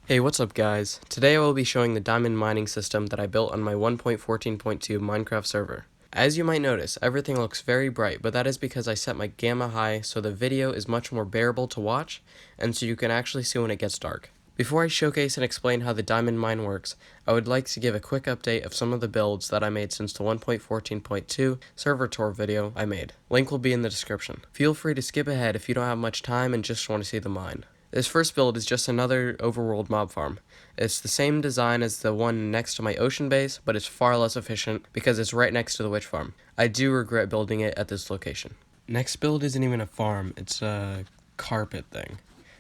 Hey, what's up guys? Today I will be showing the diamond mining system that I built on my 1.14.2 Minecraft server. As you might notice, everything looks very bright, but that is because I set my gamma high so the video is much more bearable to watch, and so you can actually see when it gets dark. Before I showcase and explain how the diamond mine works, I would like to give a quick update of some of the builds that I made since the 1.14.2 server tour video I made. Link will be in the description. Feel free to skip ahead if you don't have much time and just want to see the mine. This first build is just another overworld mob farm. It's the same design as the one next to my ocean base, but it's far less efficient because it's right next to the witch farm. I do regret building it at this location. Next build isn't even a farm, it's a carpet thing.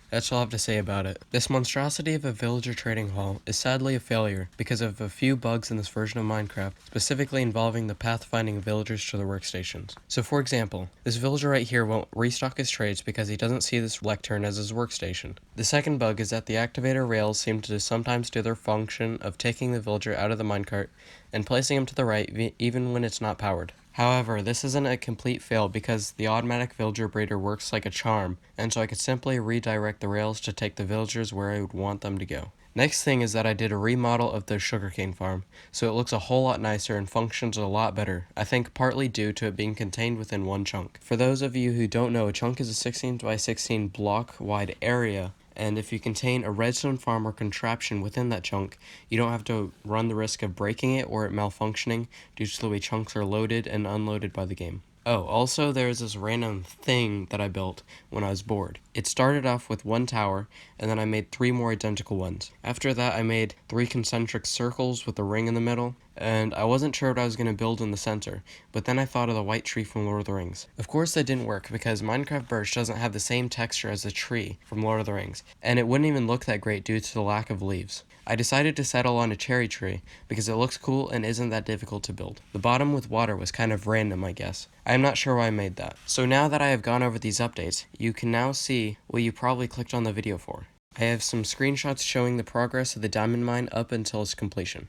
That's all I have to say about it. This monstrosity of a villager trading hall is sadly a failure because of a few bugs in this version of Minecraft, specifically involving the pathfinding villagers to their workstations. So for example, this villager right here won't restock his trades because he doesn't see this lectern as his workstation. The second bug is that the activator rails seem to sometimes do their function of taking the villager out of the minecart and placing him to the right even when it's not powered. However, this isn't a complete fail because the automatic villager breeder works like a charm, and so I could simply redirect the rails to take the villagers where I would want them to go. Next thing is that I did a remodel of the sugarcane farm, so it looks a whole lot nicer and functions a lot better, I think partly due to it being contained within one chunk. For those of you who don't know, a chunk is a 16 by 16 block wide area, and if you contain a redstone farm or contraption within that chunk, you don't have to run the risk of breaking it or it malfunctioning due to the way chunks are loaded and unloaded by the game. Oh, also there's this random thing that I built when I was bored. It started off with one tower, and then I made 3 more identical ones. After that I made 3 concentric circles with a ring in the middle, and I wasn't sure what I was going to build in the center, but then I thought of the white tree from Lord of the Rings. Of course that didn't work because Minecraft Birch doesn't have the same texture as the tree from Lord of the Rings, and it wouldn't even look that great due to the lack of leaves. I decided to settle on a cherry tree because it looks cool and isn't that difficult to build. The bottom with water was kind of random, I guess. I am not sure why I made that. So now that I have gone over these updates, you can now see what you probably clicked on the video for. I have some screenshots showing the progress of the diamond mine up until its completion.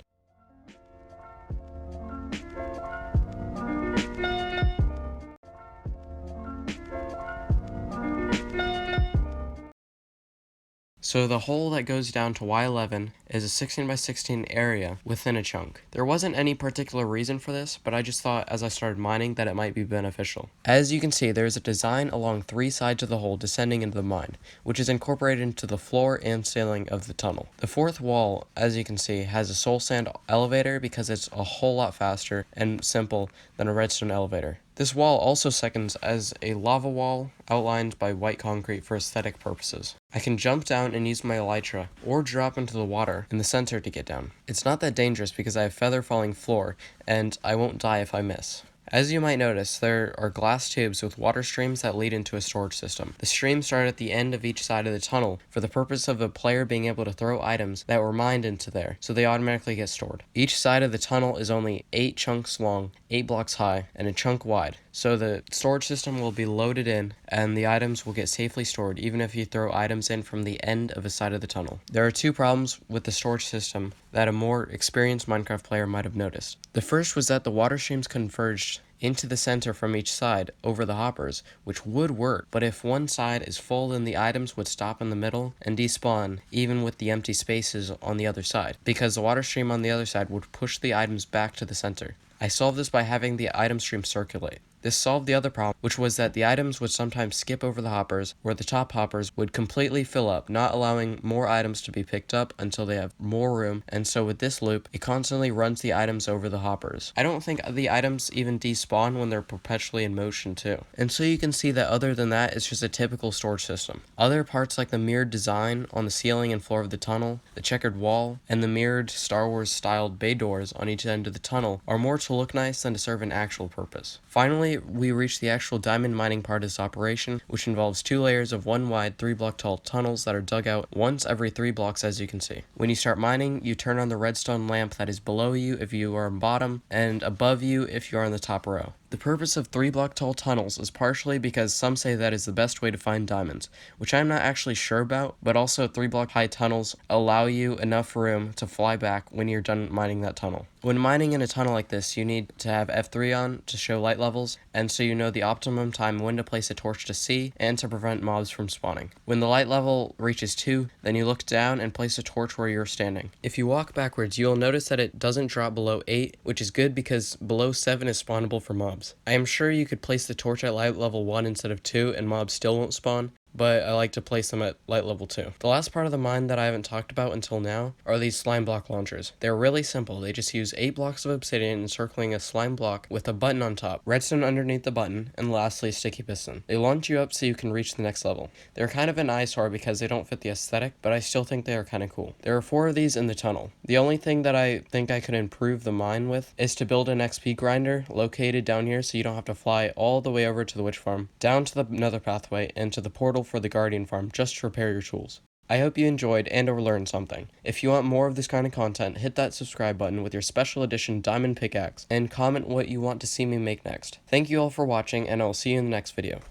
So the hole that goes down to Y11 is a 16 by 16 area within a chunk. There wasn't any particular reason for this, but I just thought as I started mining that it might be beneficial. As you can see, there is a design along 3 sides of the hole descending into the mine, which is incorporated into the floor and ceiling of the tunnel. The 4th wall, as you can see, has a soul sand elevator because it's a whole lot faster and simple than a redstone elevator. This wall also seconds as a lava wall outlined by white concrete for aesthetic purposes. I can jump down and use my elytra, or drop into the water in the center to get down. It's not that dangerous because I have feather falling floor, and I won't die if I miss. As you might notice, there are glass tubes with water streams that lead into a storage system. The streams start at the end of each side of the tunnel for the purpose of a player being able to throw items that were mined into there, so they automatically get stored. Each side of the tunnel is only 8 chunks long, 8 blocks high, and a chunk wide, so the storage system will be loaded in and the items will get safely stored even if you throw items in from the end of a side of the tunnel. There are 2 problems with the storage system that a more experienced Minecraft player might have noticed. The first was that the water streams converged into the center from each side over the hoppers, which would work, but if one side is full then the items would stop in the middle and despawn even with the empty spaces on the other side, because the water stream on the other side would push the items back to the center. I solved this by having the item stream circulate. This solved the other problem, which was that the items would sometimes skip over the hoppers, where the top hoppers would completely fill up, not allowing more items to be picked up until they have more room, and so with this loop, it constantly runs the items over the hoppers. I don't think the items even despawn when they're perpetually in motion too. And so you can see that other than that, it's just a typical storage system. Other parts like the mirrored design on the ceiling and floor of the tunnel, the checkered wall, and the mirrored Star Wars styled bay doors on each end of the tunnel are more to look nice than to serve an actual purpose. Finally, we reach the actual diamond mining part of this operation, which involves 2 layers of 1 wide 3 block tall tunnels that are dug out once every 3 blocks, as you can see. When you start mining, you turn on the redstone lamp that is below you if you are on bottom and above you if you are on the top row. The purpose of 3-block tall tunnels is partially because some say that is the best way to find diamonds, which I'm not actually sure about, but also 3-block high tunnels allow you enough room to fly back when you're done mining that tunnel. When mining in a tunnel like this, you need to have F3 on to show light levels, and so you know the optimum time when to place a torch to see and to prevent mobs from spawning. When the light level reaches 2, then you look down and place a torch where you're standing. If you walk backwards, you'll notice that it doesn't drop below 8, which is good because below 7 is spawnable for mobs. I am sure you could place the torch at light level 1 instead of 2 and mobs still won't spawn, but I like to place them at light level 2. The last part of the mine that I haven't talked about until now are these slime block launchers. They're really simple. They just use 8 blocks of obsidian encircling a slime block with a button on top, redstone underneath the button, and lastly a sticky piston. They launch you up so you can reach the next level. They're kind of an eyesore because they don't fit the aesthetic, but I still think they are kind of cool. There are 4 of these in the tunnel. The only thing that I think I could improve the mine with is to build an XP grinder located down here so you don't have to fly all the way over to the witch farm, down to the nether pathway, and to the portal for the guardian farm just to repair your tools. I hope you enjoyed and or learned something. If you want more of this kind of content, hit that subscribe button with your special edition diamond pickaxe and comment what you want to see me make next. Thank you all for watching, and I'll see you in the next video.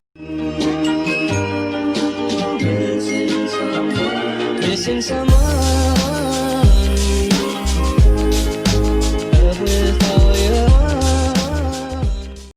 Missing someone